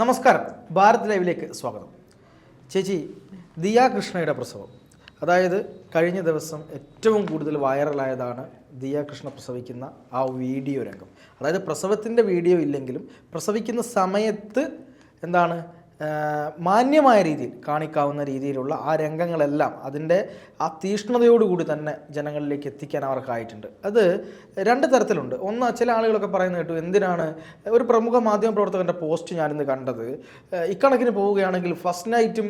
നമസ്കാരം, ഭാരത് ലൈവിലേക്ക് സ്വാഗതം. ചേച്ചി, ദിയ കൃഷ്ണയുടെ പ്രസവം, അതായത് കഴിഞ്ഞ ദിവസം ഏറ്റവും കൂടുതൽ വൈറലായതാണ് ദിയ കൃഷ്ണ പ്രസവിക്കുന്ന ആ വീഡിയോ രംഗം. അതായത് പ്രസവത്തിൻ്റെ വീഡിയോ ഇല്ലെങ്കിലും പ്രസവിക്കുന്ന സമയത്ത് എന്താണ് മാന്യമായ രീതിയിൽ കാണിക്കാവുന്ന രീതിയിലുള്ള ആ രംഗങ്ങളെല്ലാം അതിൻ്റെ ആ തീഷ്ണതയോടുകൂടി തന്നെ ജനങ്ങളിലേക്ക് എത്തിക്കാൻ അവർക്കായിട്ടുണ്ട്. അത് രണ്ട് തരത്തിലുണ്ട്. ഒന്ന്, ചില ആളുകളൊക്കെ പറയുന്നത് കേട്ടു, എന്തിനാണ് ഒരു പ്രമുഖ മാധ്യമ പ്രവർത്തകൻ്റെ പോസ്റ്റ് ഞാനിന്ന് കണ്ടത്, ഇക്കണക്കിന് പോവുകയാണെങ്കിൽ ഫസ്റ്റ് നൈറ്റും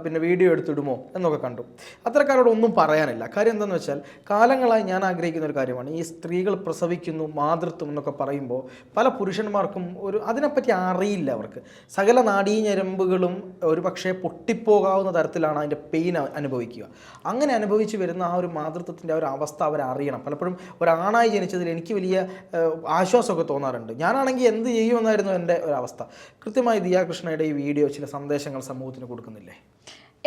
പിന്നെ വീഡിയോ എടുത്തിടുമോ എന്നൊക്കെ കണ്ടു. അത്തരക്കാരോട് ഒന്നും പറയാനില്ല. കാര്യം എന്താണെന്ന് വെച്ചാൽ, കാലങ്ങളായി ഞാൻ ആഗ്രഹിക്കുന്ന ഒരു കാര്യമാണ്, ഈ സ്ത്രീകൾ പ്രസവിക്കുന്നു, മാതൃത്വം എന്നൊക്കെ പറയുമ്പോൾ പല പുരുഷന്മാർക്കും അതിനെപ്പറ്റി അറിയില്ല. അവർക്ക് സകല നാഡീഞരമ്പുകളും ഒരു പക്ഷേ പൊട്ടിപ്പോകാവുന്ന തരത്തിലാണ് അതിൻ്റെ പെയിൻ അനുഭവിക്കുക. അങ്ങനെ അനുഭവിച്ച് വരുന്ന ആ ഒരു മാതൃത്വത്തിൻ്റെ ആ ഒരു അവസ്ഥ അവരറിയണം. പലപ്പോഴും ഒരാണായി ജനിച്ചതിൽ എനിക്ക് വലിയ ആശ്വാസമൊക്കെ തോന്നാറുണ്ട്. ഞാനാണെങ്കിൽ എന്ത് ചെയ്യുമെന്നായിരുന്നു എൻ്റെ ഒരവസ്ഥ. കൃത്യമായി ദിയ കൃഷ്ണയുടെ ഈ വീഡിയോ ചില സന്ദേശങ്ങൾ സമൂഹത്തിന് കൊടുക്കുന്നില്ലേ?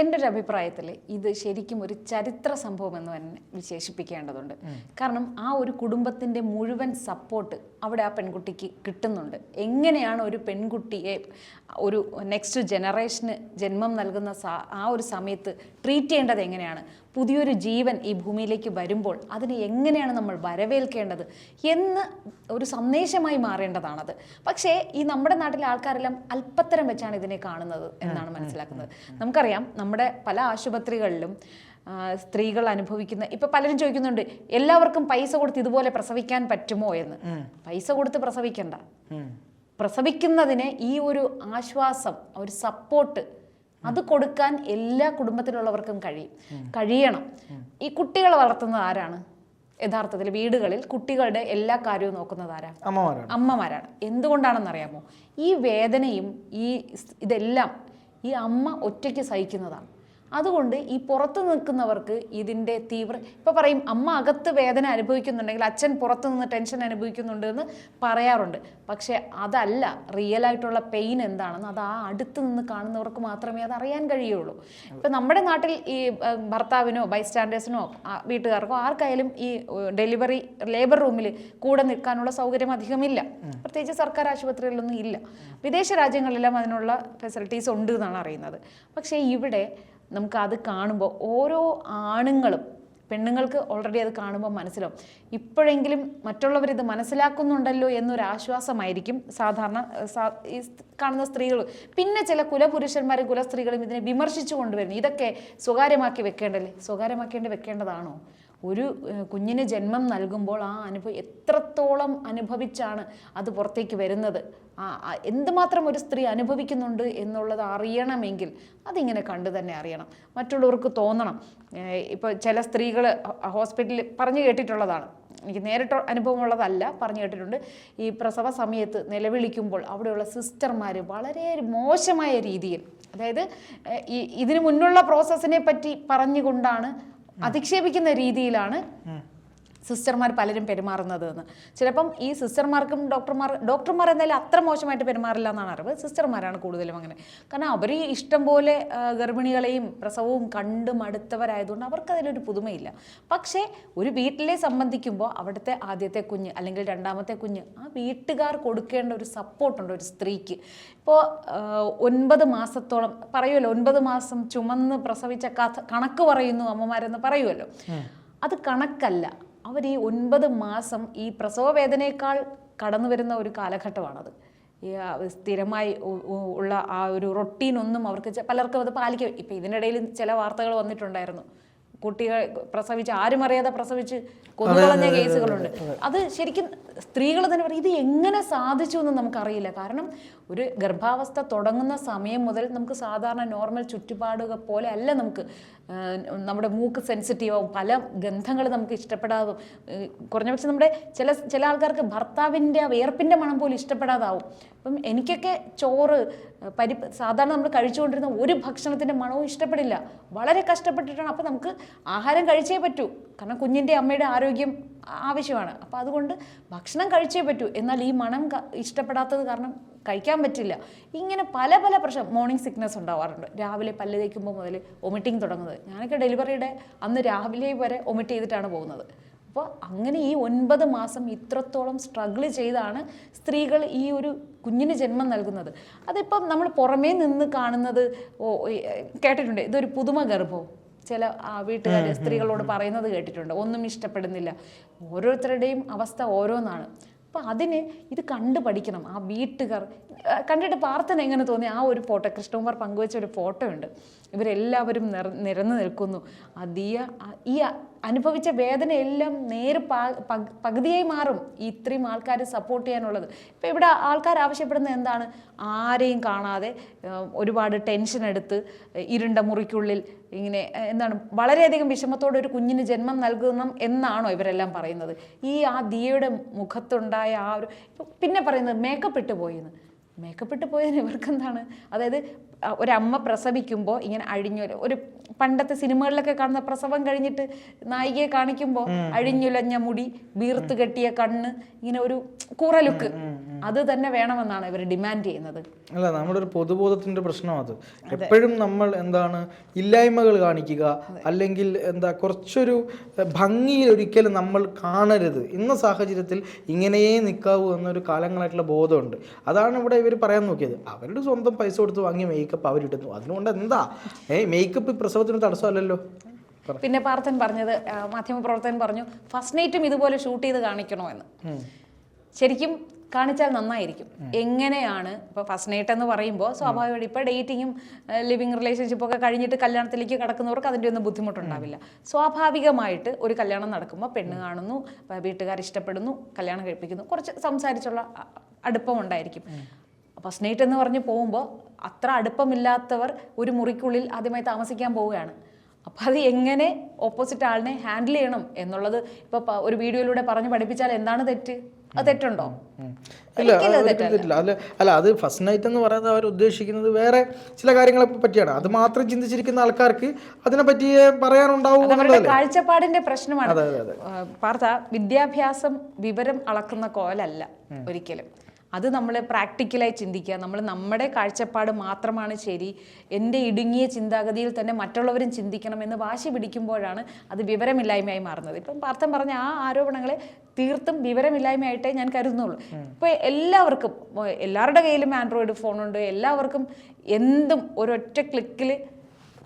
എൻ്റെ ഒരു അഭിപ്രായത്തിൽ ഇത് ശരിക്കും ഒരു ചരിത്ര സംഭവം എന്ന് തന്നെ വിശേഷിപ്പിക്കേണ്ടതുണ്ട്. കാരണം ആ ഒരു കുടുംബത്തിൻ്റെ മുഴുവൻ സപ്പോർട്ട് അവിടെ ആ പെൺകുട്ടിക്ക് കിട്ടുന്നുണ്ട്. എങ്ങനെയാണ് ഒരു പെൺകുട്ടിയെ ഒരു നെക്സ്റ്റ് ജനറേഷന് ജന്മം നൽകുന്ന ആ ഒരു സമയത്ത് ട്രീറ്റ് ചെയ്യേണ്ടത് എങ്ങനെയാണ്, പുതിയൊരു ജീവൻ ഈ ഭൂമിയിലേക്ക് വരുമ്പോൾ അതിനെ എങ്ങനെയാണ് നമ്മൾ വരവേൽക്കേണ്ടത് എന്ന് ഒരു സന്ദേശമായി മാറേണ്ടതാണത്. പക്ഷേ ഈ നമ്മുടെ നാട്ടിലെ ആൾക്കാരെല്ലാം അല്പത്തരം വെച്ചാണ് ഇതിനെ കാണുന്നത് എന്നാണ് മനസ്സിലാക്കുന്നത്. നമുക്കറിയാം, നമ്മുടെ പല ആശുപത്രികളിലും സ്ത്രീകൾ അനുഭവിക്കുന്ന, ഇപ്പൊ പലരും ചോദിക്കുന്നുണ്ട്, എല്ലാവർക്കും പൈസ കൊടുത്ത് ഇതുപോലെ പ്രസവിക്കാൻ പറ്റുമോ എന്ന്. പൈസ കൊടുത്ത് പ്രസവിക്കണ്ട. പ്രസവിക്കുന്നതിന് ഈ ഒരു ആശ്വാസം, ഒരു സപ്പോർട്ട് അത് കൊടുക്കാൻ എല്ലാ കുടുംബത്തിലുള്ളവർക്കും കഴിയണം. ഈ കുട്ടികളെ വളർത്തുന്നത് ആരാണ്? യഥാർത്ഥത്തിൽ വീടുകളിൽ കുട്ടികളുടെ എല്ലാ കാര്യവും നോക്കുന്നത് ആരാ? അമ്മമാരാണ്. എന്തുകൊണ്ടാണെന്നറിയാമോ? ഈ വേദനയും ഇതെല്ലാം ഈ അമ്മ ഒറ്റയ്ക്ക് സഹിക്കുന്നതാണ്. അതുകൊണ്ട് ഈ പുറത്ത് നിൽക്കുന്നവർക്ക് ഇതിൻ്റെ ഇപ്പം പറയും, അമ്മ അകത്ത് വേദന അനുഭവിക്കുന്നുണ്ടെങ്കിൽ അച്ഛൻ പുറത്ത് നിന്ന് ടെൻഷൻ അനുഭവിക്കുന്നുണ്ട് എന്ന് പറയാറുണ്ട്. പക്ഷേ അതല്ല റിയലായിട്ടുള്ള പെയിൻ എന്താണെന്ന് അത് ആ അടുത്ത് നിന്ന് കാണുന്നവർക്ക് മാത്രമേ അത് അറിയാൻ കഴിയുള്ളൂ. ഇപ്പം നമ്മുടെ നാട്ടിൽ ഈ ഭർത്താവിനോ ബൈസ്റ്റാൻഡേഴ്സിനോ വീട്ടുകാർക്കോ ആർക്കായാലും ഈ ലേബർ റൂമിൽ കൂടെ നിൽക്കാനുള്ള സൗകര്യം അധികമില്ല. പ്രത്യേകിച്ച് സർക്കാർ ആശുപത്രികളിലൊന്നും ഇല്ല. വിദേശ രാജ്യങ്ങളിലെല്ലാം അതിനുള്ള ഫെസിലിറ്റീസ് ഉണ്ട് എന്നാണ് അറിയുന്നത്. പക്ഷേ ഇവിടെ നമുക്ക് അത് കാണുമ്പോൾ ഓരോ ആണുങ്ങളും, പെണ്ണുങ്ങൾക്ക് ഓൾറെഡി അത് കാണുമ്പോൾ മനസ്സിലാവും, ഇപ്പോഴെങ്കിലും മറ്റുള്ളവരിത് മനസ്സിലാക്കുന്നുണ്ടല്ലോ എന്നൊരാശ്വാസമായിരിക്കും സാധാരണ ഈ കാണുന്ന സ്ത്രീകൾ. പിന്നെ ചില കുലപുരുഷന്മാരും കുലസ്ത്രീകളും ഇതിനെ വിമർശിച്ചു കൊണ്ടുവരുന്നു. ഇതൊക്കെ സ്വകാര്യമാക്കി വെക്കേണ്ടതാണോ? ഒരു കുഞ്ഞിന് ജന്മം നൽകുമ്പോൾ ആ അനുഭവം എത്രത്തോളം അനുഭവിച്ചാണ് അത് പുറത്തേക്ക് വരുന്നത്, എന്തുമാത്രം ഒരു സ്ത്രീ അനുഭവിക്കുന്നുണ്ട് എന്നുള്ളത് അറിയണമെങ്കിൽ അതിങ്ങനെ കണ്ടു തന്നെ അറിയണം. മറ്റുള്ളവർക്ക് തോന്നണം. ഇപ്പോൾ ചില സ്ത്രീകൾ ഹോസ്പിറ്റലിൽ പറഞ്ഞു കേട്ടിട്ടുള്ളതാണ്, എനിക്ക് നേരിട്ട് അനുഭവമുള്ളതല്ല, പറഞ്ഞു കേട്ടിട്ടുണ്ട്. ഈ പ്രസവ സമയത്ത് നിലവിളിക്കുമ്പോൾ അവിടെയുള്ള സിസ്റ്റർമാർ വളരെ മോശമായ രീതിയിൽ, അതായത് ഇതിനു മുന്നുള്ള പ്രോസസ്സിനെ പറ്റി പറഞ്ഞുകൊണ്ടാണ്, അധിക്ഷേപിക്കുന്ന രീതിയിലാണ് സിസ്റ്റർമാർ പലരും പെരുമാറുന്നത് എന്ന്. ചിലപ്പം ഈ സിസ്റ്റർമാർക്കും ഡോക്ടർമാർ എന്തായാലും അത്ര മോശമായിട്ട് പെരുമാറില്ല എന്നാണ് അറിവ്. സിസ്റ്റർമാരാണ് കൂടുതലും അങ്ങനെ. കാരണം അവർ ഇഷ്ടം പോലെ ഗർഭിണികളെയും പ്രസവവും കണ്ട് മടുത്തവരായതുകൊണ്ട് അവർക്കതിലൊരു പുതുമയില്ല. പക്ഷേ ഒരു വീട്ടിലെ സംബന്ധിക്കുമ്പോൾ അവിടുത്തെ ആദ്യത്തെ കുഞ്ഞ് അല്ലെങ്കിൽ രണ്ടാമത്തെ കുഞ്ഞ്, ആ വീട്ടുകാർ കൊടുക്കേണ്ട ഒരു സപ്പോർട്ടുണ്ട് ഒരു സ്ത്രീക്ക്. ഇപ്പോൾ 9 മാസത്തോളം പറയുമല്ലോ, 9 മാസം ചുമന്ന് പ്രസവിച്ച കണക്ക് പറയുന്നു അമ്മമാരെന്ന് പറയുമല്ലോ. അത് കണക്കല്ല. അവർ ഈ 9 മാസം ഈ പ്രസവ വേദനയേക്കാൾ കടന്നു വരുന്ന ഒരു കാലഘട്ടമാണത്. ഈ സ്ഥിരമായി ഉള്ള ആ ഒരു റൊട്ടീനൊന്നും അവർക്ക് പലർക്കും അത് പാലിക്കും. ഇപ്പം ഇതിനിടയിൽ ചില വാർത്തകൾ വന്നിട്ടുണ്ടായിരുന്നു, കുട്ടികൾ പ്രസവിച്ച് ആരും അറിയാതെ പ്രസവിച്ച് കൊന്നുകളഞ്ഞ കേസുകളുണ്ട്. അത് ശരിക്കും സ്ത്രീകൾ തന്നെ പറയും, ഇത് എങ്ങനെ സാധിച്ചു എന്ന് നമുക്കറിയില്ല. കാരണം ഒരു ഗർഭാവസ്ഥ തുടങ്ങുന്ന സമയം മുതൽ നമുക്ക് സാധാരണ നോർമൽ ചുറ്റുപാടുകൾ പോലെ അല്ല. നമ്മുടെ മൂക്ക് സെൻസിറ്റീവാകും, പല ഗന്ധങ്ങൾ നമുക്ക് ഇഷ്ടപ്പെടാതും, കുറഞ്ഞപക്ഷം നമ്മുടെ ചില ആൾക്കാർക്ക് ഭർത്താവിൻ്റെ വിയർപ്പിൻ്റെ മണം പോലും ഇഷ്ടപ്പെടാതാവും. അപ്പം എനിക്കൊക്കെ ചോറ്, പരിപ്പ്, സാധാരണ നമ്മൾ കഴിച്ചുകൊണ്ടിരുന്ന ഒരു ഭക്ഷണത്തിൻ്റെ മണവും ഇഷ്ടപ്പെടില്ല. വളരെ കഷ്ടപ്പെട്ടിട്ടാണ്. അപ്പം നമുക്ക് ആഹാരം കഴിച്ചേ പറ്റൂ, കാരണം കുഞ്ഞിൻ്റെ അമ്മയുടെ ആരോഗ്യം ആവശ്യമാണ്. അപ്പം അതുകൊണ്ട് ഭക്ഷണം കഴിച്ചേ പറ്റൂ. എന്നാൽ ഈ മണം ഇഷ്ടപ്പെടാത്തത് കാരണം കഴിക്കാൻ പറ്റില്ല. ഇങ്ങനെ പല പ്രശ്നം, മോർണിംഗ് സിക്നസ് ഉണ്ടാവാറുണ്ട്. രാവിലെ പല്ല് തേക്കുമ്പോൾ മുതൽ വൊമിറ്റിംഗ് തുടങ്ങുന്നത്. ഞാനൊക്കെ ഡെലിവറിയുടെ അന്ന് രാവിലെ വരെ വൊമിറ്റ് ചെയ്തിട്ടാണ് പോകുന്നത്. അപ്പോൾ അങ്ങനെ ഈ 9 മാസം ഇത്രത്തോളം സ്ട്രഗിൾ ചെയ്താണ് സ്ത്രീകൾ ഈ ഒരു കുഞ്ഞിന് ജന്മം നൽകുന്നത്. അതിപ്പം നമ്മൾ പുറമേ നിന്ന് കാണുന്നത് കേട്ടിട്ടുണ്ട്, ഇതൊരു പുതുമ ഗർഭവും ചില വീട്ടുകാർ സ്ത്രീകളോട് പറയുന്നത് കേട്ടിട്ടുണ്ട്, ഒന്നും ഇഷ്ടപ്പെടുന്നില്ല. ഓരോരുത്തരുടെയും അവസ്ഥ ഓരോന്നാണ്. അപ്പം അതിന് ഇത് കണ്ടു പഠിക്കണം. ആ വീട്ടുകാർ കണ്ടിട്ട് പാർത്ഥന എങ്ങനെ തോന്നി? ആ ഒരു ഫോട്ടോ, കൃഷ്ണകുമാർ പങ്കുവെച്ച ഒരു ഫോട്ടോ ഉണ്ട്. ഇവരെല്ലാവരും നിരന്നു നിൽക്കുന്നു. ഈ അനുഭവിച്ച വേദനയെല്ലാം നേരെ പകുതിയായി മാറും ഈ ഇത്രയും ആൾക്കാർ സപ്പോർട്ട് ചെയ്യാനുള്ളത്. ഇപ്പം ഇവിടെ ആൾക്കാർ ആവശ്യപ്പെടുന്നത് എന്താണ്? ആരെയും കാണാതെ ഒരുപാട് ടെൻഷൻ എടുത്ത് ഇരുണ്ട മുറിക്കുള്ളിൽ ഇങ്ങനെ എന്താണ് വളരെയധികം വിഷമത്തോടെ ഒരു കുഞ്ഞിന് ജന്മം നൽകണം എന്നാണോ ഇവരെല്ലാം പറയുന്നത്? ആ ദിയയുടെ മുഖത്തുണ്ടായ ആ ഒരു, പിന്നെ പറയുന്നത് മേക്കപ്പ് ഇട്ട് പോയെന്ന്. മേക്കപ്പ് ഇട്ട് പോയതിന് ഇവർക്കെന്താണ്? അതായത് ഒരമ്മ പ്രസവിക്കുമ്പോൾ ഇങ്ങനെ ഒരു പണ്ടത്തെ സിനിമകളിലൊക്കെ കാണുന്ന പ്രസവം കഴിഞ്ഞിട്ട് നായികയെ കാണിക്കുമ്പോൾ അഴിഞ്ഞുലഞ്ഞ മുടി, വീർത്ത് കെട്ടിയ കണ്ണ്, ഇങ്ങനെ ഒരു കൂറ ലുക്ക്, അത് തന്നെ വേണമെന്നാണ് ഇവർ ഡിമാൻഡ് ചെയ്യുന്നത്. അല്ല, നമ്മുടെ ഒരു പൊതുബോധത്തിന്റെ പ്രശ്നം അത്. എപ്പോഴും നമ്മൾ എന്താണ് ഇല്ലായ്മകൾ കാണിക്കുക, അല്ലെങ്കിൽ കുറച്ചൊരു ഭംഗിയിൽ ഒരിക്കലും നമ്മൾ കാണരുത്. ഇന്ന സാഹചര്യത്തിൽ ഇങ്ങനെയേ നിൽക്കാവൂ എന്നൊരു കാലങ്ങളായിട്ടുള്ള ബോധമുണ്ട്. അതാണ് ഇവിടെ ഇവർ പറയാൻ നോക്കിയത്. അവരുടെ സ്വന്തം പൈസ കൊടുത്ത് വാങ്ങിയ മേക്കപ്പ് അവരിടുന്നു. അതുകൊണ്ട് എന്താ മേക്കപ്പ് പ്രസവത്തിന് തടസ്സമല്ലല്ലോ. പിന്നെ പാർത്ഥൻ പറഞ്ഞത്, മാധ്യമപ്രവർത്തകൻ പറഞ്ഞു, ഫസ്റ്റ് നൈറ്റും ഇതുപോലെ ഷൂട്ട് ചെയ്ത് കാണിക്കണോ എന്ന്. ശരിക്കും കാണിച്ചാൽ നന്നായിരിക്കും. എങ്ങനെയാണ് ഇപ്പോൾ ഫസ്റ്റ് നൈറ്റ് എന്ന് പറയുമ്പോൾ സ്വാഭാവികമായിട്ട് ഇപ്പോൾ ഡേറ്റിങ്ങും ലിവിങ് റിലേഷൻഷിപ്പൊക്കെ കഴിഞ്ഞിട്ട് കല്യാണത്തിലേക്ക് കിടക്കുന്നവർക്ക് അതിൻ്റെ ഒന്നും ബുദ്ധിമുട്ടുണ്ടാവില്ല. സ്വാഭാവികമായിട്ട് ഒരു കല്യാണം നടക്കുമ്പോൾ പെണ്ണ് കാണുന്നു, വീട്ടുകാർ ഇഷ്ടപ്പെടുന്നു, കല്യാണം കഴിപ്പിക്കുന്നു, കുറച്ച് സംസാരിച്ചുള്ള അടുപ്പം ഉണ്ടായിരിക്കും. ഫസ്റ്റ് നൈറ്റ് എന്ന് പറഞ്ഞ് പോകുമ്പോൾ അത്ര അടുപ്പമില്ലാത്തവർ ഒരു മുറിക്കുള്ളിൽ ആദ്യമായി താമസിക്കാൻ പോവുകയാണ്. അപ്പം അത് എങ്ങനെ ഓപ്പോസിറ്റ് ആളിനെ ഹാൻഡിൽ ചെയ്യണം എന്നുള്ളത് ഇപ്പോൾ ഒരു വീഡിയോയിലൂടെ പറഞ്ഞ് പഠിപ്പിച്ചാൽ എന്താണ് തെറ്റ്? അത് തെറ്റുണ്ടോ? അല്ല, അത് ഫസ്റ്റ് നൈറ്റ് എന്ന് പറയുന്നത് അവർ ഉദ്ദേശിക്കുന്നത് വേറെ ചില കാര്യങ്ങളെ പറ്റിയാണ്. അത് മാത്രം ചിന്തിച്ചിരിക്കുന്ന ആൾക്കാർക്ക് അതിനെ പറ്റി പറയാനുണ്ടാവും. കാഴ്ചപ്പാടിന്റെ പ്രശ്നമാണ്. പാർത്ഥ, വിദ്യാഭ്യാസം വിവരം അളക്കുന്ന കോലല്ല ഒരിക്കലും. അത് നമ്മൾ പ്രാക്ടിക്കലായി ചിന്തിക്കുക. നമ്മുടെ കാഴ്ചപ്പാട് മാത്രമാണ് ശരി, എൻ്റെ ഇടുങ്ങിയ ചിന്താഗതിയിൽ തന്നെ മറ്റുള്ളവരും ചിന്തിക്കണമെന്ന് വാശി പിടിക്കുമ്പോഴാണ് അത് വിവരമില്ലായ്മയായി മാറുന്നത്. ഇപ്പം പാർത്ഥൻ പറഞ്ഞ ആ ആരോപണങ്ങളെ തീർത്തും വിവരമില്ലായ്മയായിട്ടേ ഞാൻ കരുതുന്നുള്ളൂ. ഇപ്പോൾ എല്ലാവരുടെ കയ്യിലും ആൻഡ്രോയിഡ് ഫോണുണ്ട്. എല്ലാവർക്കും എന്തും ഒരൊറ്റ ക്ലിക്കിൽ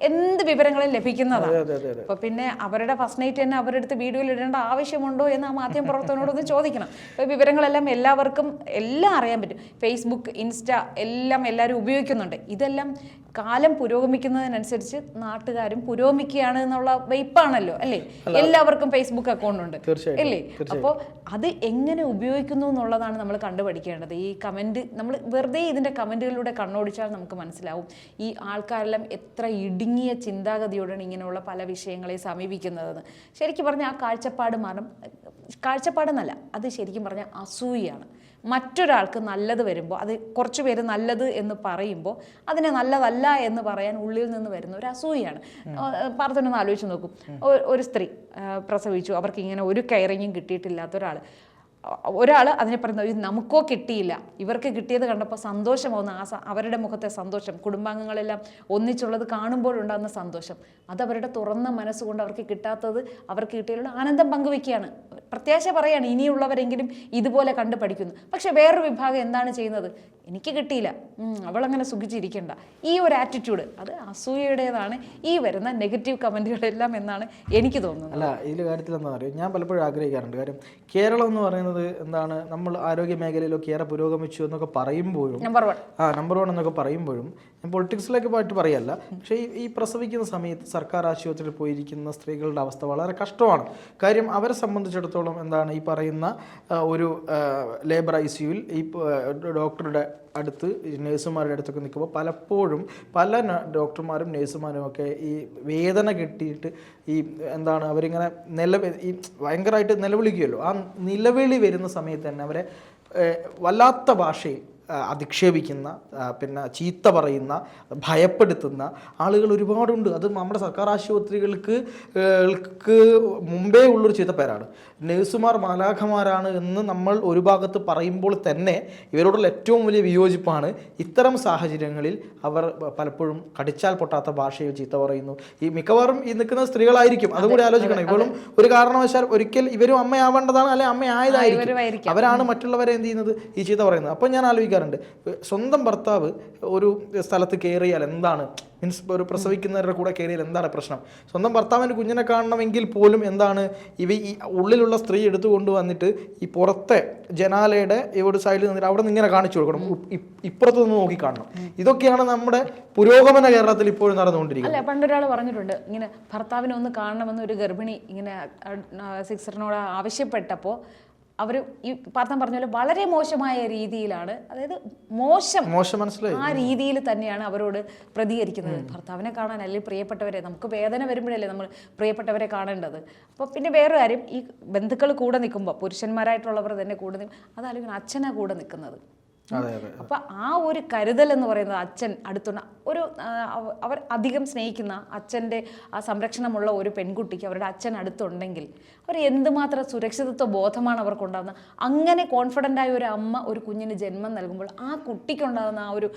എന്ത് വിവരങ്ങളും ലഭിക്കുന്നതാണ്. അപ്പൊ പിന്നെ അവരുടെ ഫസ്റ്റ് നൈറ്റ് തന്നെ അവരുടെ അടുത്ത് വീഡിയോയിൽ ഇടേണ്ട ആവശ്യമുണ്ടോ എന്ന് ആ മാധ്യമ പ്രവർത്തകനോടൊന്ന് ചോദിക്കണം. ഇപ്പൊ വിവരങ്ങളെല്ലാം എല്ലാവർക്കും എല്ലാം അറിയാൻ പറ്റും. ഫേസ്ബുക്ക്, ഇൻസ്റ്റ എല്ലാം എല്ലാവരും ഉപയോഗിക്കുന്നുണ്ട്. ഇതെല്ലാം കാലം പുരോഗമിക്കുന്നതിനനുസരിച്ച് നാട്ടുകാരും പുരോഗമിക്കുകയാണ് എന്നുള്ള വൈപ്പാണല്ലോ, അല്ലേ? എല്ലാവർക്കും ഫേസ്ബുക്ക് അക്കൗണ്ട് ഉണ്ട്, അല്ലേ? അപ്പോൾ അത് എങ്ങനെ ഉപയോഗിക്കുന്നു എന്നുള്ളതാണ് നമ്മൾ കണ്ടുപഠിക്കേണ്ടത്. ഈ കമന്റ് നമ്മൾ വെറുതെ ഇതിന്റെ കമന്റുകളിലൂടെ കണ്ണോടിച്ചാൽ നമുക്ക് മനസ്സിലാവും ഈ ആൾക്കാരെല്ലാം എത്ര ഇടുങ്ങിയ ചിന്താഗതിയോടാണ് ഇങ്ങനെയുള്ള പല വിഷയങ്ങളെ സമീപിക്കുന്നതെന്ന്. ശരിക്കും പറഞ്ഞാൽ ആ കാഴ്ചപ്പാടെന്നല്ല, അത് ശരിക്കും പറഞ്ഞാൽ അസൂയാണ്. മറ്റൊരാൾക്ക് നല്ലത് വരുമ്പോൾ, അത് കുറച്ച് പേര് നല്ലത് എന്ന് പറയുമ്പോൾ അതിനെ നല്ലതല്ല എന്ന് പറയാൻ ഉള്ളിൽ നിന്ന് വരുന്ന ഒരു അസൂയാണ്. പാർത്ഥനൊന്ന് ആലോചിച്ച് നോക്കും. ഒരു സ്ത്രീ പ്രസവിച്ചു, അവർക്ക് ഇങ്ങനെ ഒരു കെയറിങ്ങും കിട്ടിയിട്ടില്ലാത്ത ഒരാൾ അതിനെ പറയുന്നത് നമുക്കോ കിട്ടിയില്ല, ഇവർക്ക് കിട്ടിയത് കണ്ടപ്പോൾ സന്തോഷമാവുന്ന അവരുടെ മുഖത്തെ സന്തോഷം, കുടുംബാംഗങ്ങളെല്ലാം ഒന്നിച്ചുള്ളത് കാണുമ്പോഴുണ്ടാകുന്ന സന്തോഷം, അത് അവരുടെ തുറന്ന മനസ്സുകൊണ്ട് അവർക്ക് കിട്ടാത്തത് അവർക്ക് കിട്ടിയുള്ള ആനന്ദം പങ്കുവെക്കുകയാണ്. പ്രത്യാശ പറയാണ് ഇനിയുള്ളവരെങ്കിലും ഇതുപോലെ കണ്ടു പഠിക്കുന്നു. പക്ഷെ വേറൊരു വിഭാഗം എന്താണ് ചെയ്യുന്നത്? എനിക്ക് കിട്ടിയില്ല, അവളങ്ങനെ സുഖിച്ചിരിക്കേണ്ട, ഈ ഒരു ആറ്റിറ്റ്യൂഡ് അത് അസൂയയുടേതാണ് ഈ വരുന്ന നെഗറ്റീവ് കമൻറ്റുകളെല്ലാം എന്നാണ് എനിക്ക് തോന്നുന്നത്. അല്ല, ഇതിൽ കാര്യത്തിൽ എന്താ പറയുക, ഞാൻ പലപ്പോഴും ആഗ്രഹിക്കാറുണ്ട്. കാര്യം കേരളം എന്ന് പറയുന്നത് എന്താണ്, നമ്മൾ ആരോഗ്യ മേഖലയിലൊക്കെ ഏറെ പുരോഗമിച്ചു എന്നൊക്കെ പറയുമ്പോഴും നമ്പർ 1 എന്നൊക്കെ പറയുമ്പോഴും ഞാൻ പൊളിറ്റിക്സിലേക്ക് പോയിട്ട് പറയല്ല, പക്ഷേ ഈ പ്രസവിക്കുന്ന സമയത്ത് സർക്കാർ ആശുപത്രിയിൽ പോയിരിക്കുന്ന സ്ത്രീകളുടെ അവസ്ഥ വളരെ കഷ്ടമാണ്. കാര്യം അവരെ സംബന്ധിച്ചിടത്തോളം എന്താണ് ഈ പറയുന്ന ഒരു ലേബർ ICUവിൽ ഈ ഡോക്ടറുടെ അടുത്ത്, നേഴ്സുമാരുടെ അടുത്തൊക്കെ നിൽക്കുമ്പോൾ പലപ്പോഴും പല ഡോക്ടർമാരും നേഴ്സുമാരും ഒക്കെ ഈ വേദന കിട്ടിയിട്ട് ഈ എന്താണ് അവരിങ്ങനെ ഈ ഭയങ്കരമായിട്ട് നിലവിളിക്കുമല്ലോ. ആ നിലവിളി വരുന്ന സമയത്ത് തന്നെ അവരെ വല്ലാത്ത ഭാഷയിൽ അധിക്ഷേപിക്കുന്ന, പിന്നെ ചീത്ത പറയുന്ന, ഭയപ്പെടുത്തുന്ന ആളുകൾ ഒരുപാടുണ്ട്. അത് നമ്മുടെ സർക്കാർ ആശുപത്രികൾക്ക് മുമ്പേ ഉള്ളൊരു ചീത്തപ്പേരാണ്. നഴ്സുമാർ മാലാഖമാരാണ് എന്ന് നമ്മൾ ഒരു ഭാഗത്ത് പറയുമ്പോൾ തന്നെ ഇവരോടുള്ള ഏറ്റവും വലിയ വിയോജിപ്പാണ് ഇത്തരം സാഹചര്യങ്ങളിൽ അവർ പലപ്പോഴും കടിച്ചാൽ പൊട്ടാത്ത ഭാഷയിൽ ചീത്ത പറയുന്നു. ഈ മിക്കവാറും ഈ നിൽക്കുന്ന സ്ത്രീകളായിരിക്കും. അതുകൂടി ആലോചിക്കണം. ഇപ്പോഴും ഒരു കാരണവശാൽ ഒരിക്കൽ ഇവരും അമ്മയാവേണ്ടതാണ്, അല്ലെ അമ്മയായതായിരിക്കും. അവരാണ് മറ്റുള്ളവരെ എന്ത് ചെയ്യുന്നത്, ഈ ചീത്ത പറയുന്നത്. അപ്പം ഞാൻ ആലോചിക്കാറുണ്ട്, സ്വന്തം ഭർത്താവ് ഒരു സ്ഥലത്ത് കയറിയാൽ എന്താണ്, മീൻസ് ഒരു പ്രസവിക്കുന്നവരുടെ കൂടെ കയറിയാൽ എന്താണ് പ്രശ്നം? സ്വന്തം ഭർത്താവിന് കുഞ്ഞിനെ കാണണമെങ്കിൽ പോലും എന്താണ് ഈ ഉള്ളിലുള്ള സ്ത്രീ എടുത്തു കൊണ്ടുവന്നിട്ട് ഈ പുറത്തെ ജനാലയുടെ ഒരു സൈഡിൽ നിന്നിട്ട് അവിടെ നിന്ന് ഇങ്ങനെ കാണിച്ചു കൊടുക്കണം, ഇപ്പുറത്ത് നിന്ന് നോക്കി കാണണം. ഇതൊക്കെയാണ് നമ്മുടെ പുരോഗമന കേരളത്തിൽ ഇപ്പോഴും നടന്നുകൊണ്ടിരിക്കുന്നത്. അല്ല, പണ്ടൊരാൾ പറഞ്ഞിട്ടുണ്ട്, ഇങ്ങനെ ഭർത്താവിനെ ഒന്ന് കാണണമെന്ന് ഒരു ഗർഭിണി ഇങ്ങനെ സിസ്റ്ററിനോട് ആവശ്യപ്പെട്ടപ്പോൾ അവർ ഈ പാർത്തൻ പറഞ്ഞ പോലെ വളരെ മോശമായ രീതിയിലാണ്, അതായത് മോശം മനസ്സിലായി, ആ രീതിയിൽ തന്നെയാണ് അവരോട് പ്രതികരിക്കുന്നത്. ഭർത്താവിനെ കാണാൻ അല്ലെങ്കിൽ പ്രിയപ്പെട്ടവരെ, നമുക്ക് വേദന വരുമ്പോഴല്ലേ നമ്മൾ പ്രിയപ്പെട്ടവരെ കാണേണ്ടത്. അപ്പോൾ പിന്നെ വേറൊരു കാര്യം, ഈ ബന്ധുക്കൾ കൂടെ നിൽക്കുമ്പോൾ, പുരുഷന്മാരായിട്ടുള്ളവർ തന്നെ കൂടെ നിൽക്കും, അതല്ലെങ്കിൽ അച്ഛനാ കൂടെ നിൽക്കുന്നത്. അപ്പൊ ആ ഒരു കരുതൽ എന്ന് പറയുന്നത്, അച്ഛൻ അടുത്തുള്ള ഒരു അവർ അധികം സ്നേഹിക്കുന്ന അച്ഛൻ്റെ ആ സംരക്ഷണമുള്ള ഒരു പെൺകുട്ടിക്ക് അവരുടെ അച്ഛൻ അടുത്തുണ്ടെങ്കിൽ അവർ എന്തുമാത്രം സുരക്ഷിതത്വ ബോധമാണ് അവർക്കുണ്ടാകുന്നത്. അങ്ങനെ കോൺഫിഡൻ്റ് ആയ ഒരു അമ്മ ഒരു കുഞ്ഞിന് ജന്മം നൽകുമ്പോൾ ആ കുട്ടിക്കുണ്ടാകുന്ന ആ ഒരു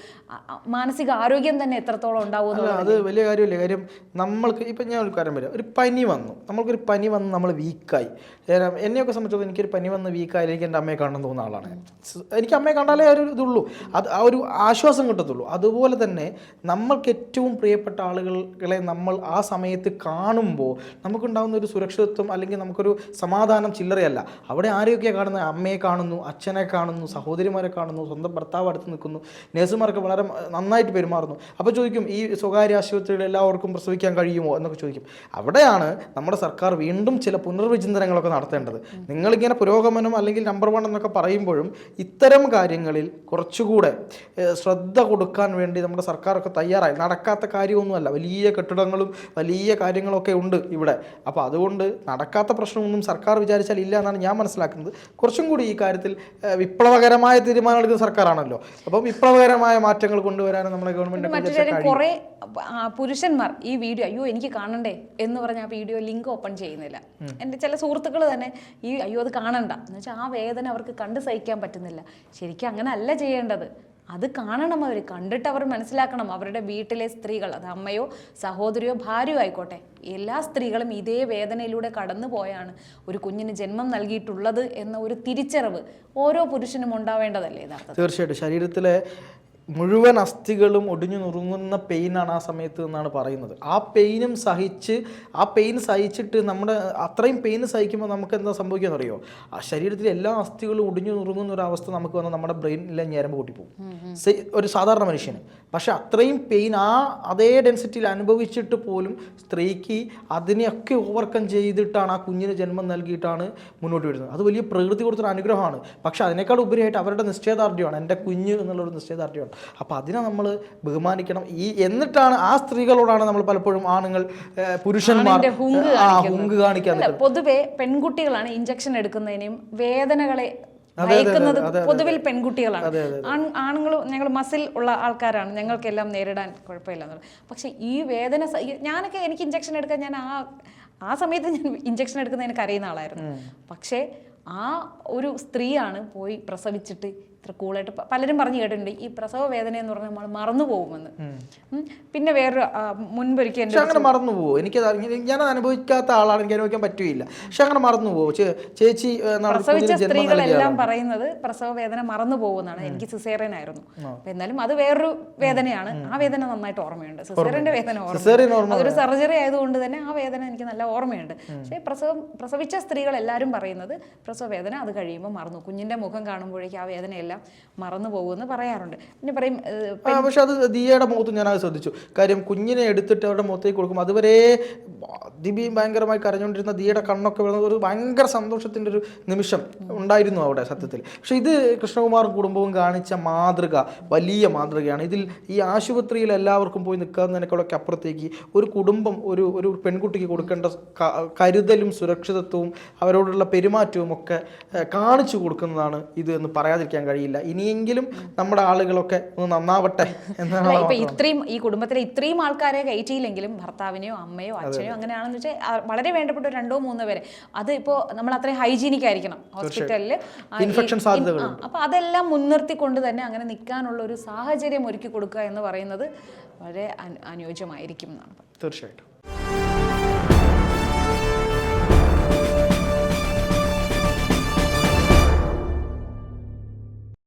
മാനസിക ആരോഗ്യം തന്നെ എത്രത്തോളം ഉണ്ടാവുമെന്ന് അത് വലിയ കാര്യമല്ലേ. കാര്യം നമ്മൾക്ക് ഇപ്പം ഞാൻ ഒരു കാര്യം പറയാം, ഒരു പനി വന്നു, നമ്മൾക്കൊരു പനി വന്ന് നമ്മൾ വീക്കായി. എന്നെയൊക്കെ സംബന്ധിച്ചത് എനിക്കൊരു പനി വന്ന് വീക്കായി എനിക്ക് എൻ്റെ അമ്മയെ കാണാൻ തോന്നുന്ന ആളാണ്. എനിക്ക് അമ്മയെ കണ്ടാലേ ഒരു ഇതുള്ളൂ, അത് ആ ഒരു ആശ്വാസം കിട്ടത്തുള്ളൂ. അതുപോലെ തന്നെ നമ്മൾക്ക് ഏറ്റവും പ്രിയപ്പെട്ട ആളുകളെ നമ്മൾ ആ സമയത്ത് കാണുമ്പോൾ നമുക്കുണ്ടാകുന്ന ഒരു സുരക്ഷിതത്വം, അല്ലെങ്കിൽ നമുക്കൊരു സമാധാനം ചില്ലറയല്ല. അവിടെ ആരെയൊക്കെയാണ് കാണുന്നത്? അമ്മയെ കാണുന്നു, അച്ഛനെ കാണുന്നു, സഹോദരിമാരെ കാണുന്നു, സ്വന്തം ഭർത്താവ് അടുത്ത് നിൽക്കുന്നു, നഴ്സുമാർക്ക് വളരെ നന്നായിട്ട് പെരുമാറുന്നു. അപ്പോൾ ചോദിക്കും, ഈ സ്വകാര്യ ആശുപത്രിയിൽ എല്ലാവർക്കും പ്രസവിക്കാൻ കഴിയുമോ എന്നൊക്കെ ചോദിക്കും. അവിടെയാണ് നമ്മുടെ സർക്കാർ വീണ്ടും ചില പുനർവിചിന്തനങ്ങളൊക്കെ നടത്തേണ്ടത്. നിങ്ങളിങ്ങനെ പുരോഗമനം അല്ലെങ്കിൽ നമ്പർ 1 എന്നൊക്കെ പറയുമ്പോഴും ഇത്തരം കാര്യങ്ങളിൽ കുറച്ചുകൂടെ ശ്രദ്ധ കൊടുക്കാൻ വേണ്ടി നമ്മുടെ സർക്കാരൊക്കെ തയ്യാറായി. നടക്കാത്ത കാര്യമൊന്നുമല്ല, വലിയ കെട്ടിടങ്ങളും വലിയ കാര്യങ്ങളൊക്കെ ഉണ്ട് ഇവിടെ. അപ്പോൾ അതുകൊണ്ട് നടക്കാത്ത പ്രശ്നമൊന്നും സർക്കാർ വിചാരിച്ചാൽ ഇല്ല എന്നാണ് ഞാൻ മനസ്സിലാക്കുന്നത്. കുറച്ചും കൂടി ഈ കാര്യത്തിൽ വിപ്ലവകരമായ തീരുമാനങ്ങൾ എടുക്കുന്ന സർക്കാരാണല്ലോ. അപ്പം വിപ്ലവകരമായ മാറ്റങ്ങൾ കൊണ്ടുവരാനും നമ്മുടെ ഗവൺമെന്റ് കുറേ പുരുഷന്മാർ ഈ വീഡിയോ അയ്യോ എനിക്ക് കാണണ്ടേ എന്ന് പറഞ്ഞ ആ വീഡിയോ ലിങ്ക് ഓപ്പൺ ചെയ്യുന്നില്ല. എൻ്റെ ചില സുഹൃത്തുക്കൾ തന്നെ ഈ അയ്യോ അത് കാണണ്ട എന്ന് വെച്ചാൽ ആ വേദന അവർക്ക് കണ്ട് സഹിക്കാൻ പറ്റുന്നില്ല. ശരിക്കും അങ്ങനെ അല്ല ചെയ്യേണ്ടത്. അത് കാണണം, അവർ കണ്ടിട്ട് അവർ മനസ്സിലാക്കണം. അവരുടെ വീട്ടിലെ സ്ത്രീകൾ, അത് അമ്മയോ സഹോദരിയോ ഭാര്യയോ ആയിക്കോട്ടെ, എല്ലാ സ്ത്രീകളും ഇതേ വേദനയിലൂടെ കടന്നു പോയാണ് ഒരു കുഞ്ഞിന് ജന്മം നൽകിയിട്ടുള്ളത് എന്ന ഒരു തിരിച്ചറിവ് ഓരോ പുരുഷനും ഉണ്ടാവേണ്ടതല്ലേ യഥാർത്ഥത്തിൽ. തീർച്ചയായിട്ടും ശരീരത്തിലെ മുഴുവൻ അസ്ഥികളും ഒടിഞ്ഞു നുറുങ്ങുന്ന പെയിനാണ് ആ സമയത്ത് എന്നാണ് പറയുന്നത്. ആ പെയിൻ സഹിച്ചിട്ട് നമ്മുടെ അത്രയും പെയിൻ സഹിക്കുമ്പോൾ നമുക്ക് എന്താ സംഭവിക്കുകയെന്ന് അറിയോ? ആ ശരീരത്തിലെ എല്ലാ അസ്ഥികളും ഒടിഞ്ഞു നുറുങ്ങുന്ന ഒരു അവസ്ഥ നമുക്ക് വന്നാൽ നമ്മുടെ ബ്രെയിനിലെ ഞരമ്പ് പൊട്ടിപ്പോകും, ഒരു സാധാരണ മനുഷ്യന്. പക്ഷെ അത്രയും പെയിൻ അതേ ഡെൻസിറ്റിയിൽ അനുഭവിച്ചിട്ട് പോലും സ്ത്രീക്ക് അതിനെയൊക്കെ ഓവർകം ചെയ്തിട്ടാണ് ആ കുഞ്ഞിന് ജന്മം നൽകിയിട്ടാണ് മുന്നോട്ട് വരുന്നത്. അത് വലിയ പ്രകൃതി കൊടുത്തൊരു അനുഗ്രഹമാണ്. പക്ഷെ അതിനേക്കാൾ ഉപരിയായിട്ട് അവരുടെ നിശ്ചയദാർഢ്യമാണ്, എൻ്റെ കുഞ്ഞ് എന്നുള്ളൊരു നിശ്ചയദാർഢ്യമാണ്. അപ്പോൾ അതിനെ നമ്മൾ ബഹുമാനിക്കണം. എന്നിട്ടാണ് ആ സ്ത്രീകളോടാണ് നമ്മൾ പലപ്പോഴും ആണുങ്ങൾ പുരുഷന്മാർ ഹുങ്ക് കാണിക്കാൻ. പൊതുവെ പെൺകുട്ടികളാണ് ഇഞ്ചക്ഷൻ എടുക്കുന്നതിനും വേദനകളെ ഭയക്കുന്നത് പൊതുവിൽ പെൺകുട്ടികളാണ്. ആണുങ്ങളും ഞങ്ങൾ മസിൽ ഉള്ള ആൾക്കാരാണ്, ഞങ്ങൾക്കെല്ലാം നേരിടാൻ കുഴപ്പമില്ല. പക്ഷെ ഈ വേദന എനിക്ക് ഇഞ്ചക്ഷൻ എടുക്കാൻ ഞാൻ ആ സമയത്ത് ഞാൻ ഇഞ്ചക്ഷൻ എടുക്കുന്നത് എനിക്ക് അറിയുന്ന ആളായിരുന്നു. പക്ഷേ ആ ഒരു സ്ത്രീയാണ് പോയി പ്രസവിച്ചിട്ട് ഇത്ര കൂളായിട്ട് പലരും പറഞ്ഞു കേട്ടിട്ടുണ്ട് ഈ പ്രസവ വേദന എന്ന് പറഞ്ഞാൽ നമ്മൾ മറന്നു പോകുമെന്ന്. പിന്നെ വേറൊരു മുൻപൊരിക്കൽ അങ്ങനെ മറന്നു പോകുമോ? ഞാൻ അനുഭവിക്കാത്ത ആളാണ്, എനിക്ക് അനുഭവിക്കാൻ പറ്റില്ല. പക്ഷെ അങ്ങനെ മറന്നു പോകുമോ? ചേച്ചി പ്രസവിച്ച സ്ത്രീകളെല്ലാം പറയുന്നത് പ്രസവ വേദന മറന്നു പോകുന്നതാണ്. എനിക്ക് സിസേറിയൻ ആയിരുന്നു. എന്നാലും അത് വേറൊരു വേദനയാണ്. ആ വേദന നന്നായിട്ട് ഓർമ്മയുണ്ട്. സിസേറിയന്റെ വേദന ഓർമ്മ, അതൊരു സർജറി ആയതുകൊണ്ട് തന്നെ ആ വേദന എനിക്ക് നല്ല ഓർമ്മയുണ്ട്. പക്ഷേ പ്രസവിച്ച സ്ത്രീകൾ എല്ലാവരും പറയുന്നത് പ്രസവ വേദന അത് കഴിയുമ്പോൾ മറന്നു, കുഞ്ഞിന്റെ മുഖം കാണുമ്പോഴേക്കും ആ വേദനയെല്ലാം മറന്നു പോകുമെന്ന് പറയാറുണ്ട്. പിന്നെ പറയും പക്ഷെ അത് ദിയയുടെ മുഖത്ത് ഞാനത് ശ്രദ്ധിച്ചു. കാര്യം കുഞ്ഞിനെ എടുത്തിട്ട് അവരുടെ മുഖത്തേക്ക് കൊടുക്കും, അതുവരെ ദിബിയും ഭയങ്കരമായി കരഞ്ഞുകൊണ്ടിരുന്ന ദിയയുടെ കണ്ണൊക്കെ വരുന്നത് ഒരു ഭയങ്കര സന്തോഷത്തിൻ്റെ ഒരു നിമിഷം ഉണ്ടായിരുന്നു അവിടെ സത്യത്തിൽ. പക്ഷെ ഇത് കൃഷ്ണകുമാറും കുടുംബവും കാണിച്ച മാതൃക വലിയ മാതൃകയാണ്. ഇതിൽ ഈ ആശുപത്രിയിൽ എല്ലാവർക്കും പോയി നിൽക്കുന്നതിനേക്കാളൊക്കെ അപ്പുറത്തേക്ക് ഒരു കുടുംബം ഒരു പെൺകുട്ടിക്ക് കൊടുക്കേണ്ട കരുതലും സുരക്ഷിതത്വവും അവരോടുള്ള പെരുമാറ്റവും ഒക്കെ കാണിച്ചു കൊടുക്കുന്നതാണ് ഇത് എന്ന് പറയാതിരിക്കാൻ കഴിയും. കഴിയില്ല. ഇനിയെങ്കിലും നമ്മുടെ ആളുകളൊക്കെ ഒന്ന് നന്നാവട്ടെ എന്നാണ്. ഇപ്പൊ ഇത്രയും ഈ കുടുംബത്തിലെ ഇത്രയും ആൾക്കാരെ കയറ്റിയില്ലെങ്കിലും ഭർത്താവിനെയോ അമ്മയോ അച്ഛനെയോ അങ്ങനെയാണെന്ന് വെച്ചാൽ വളരെ വേണ്ടപ്പെട്ട 2-3 പേരെ, അത് ഇപ്പോൾ നമ്മൾ അത്രയും ഹൈജീനിക് ആയിരിക്കണം ഹോസ്പിറ്റലിൽ, ഇൻഫെക്ഷൻ സാധ്യതകൾ. അപ്പൊ അതെല്ലാം മുൻനിർത്തിക്കൊണ്ട് തന്നെ അങ്ങനെ നിൽക്കാനുള്ള ഒരു സാഹചര്യം ഒരുക്കി കൊടുക്കുക എന്ന് പറയുന്നത് വളരെ അനുയോജ്യമായിരിക്കും എന്നാണ്. തീർച്ചയായിട്ടും.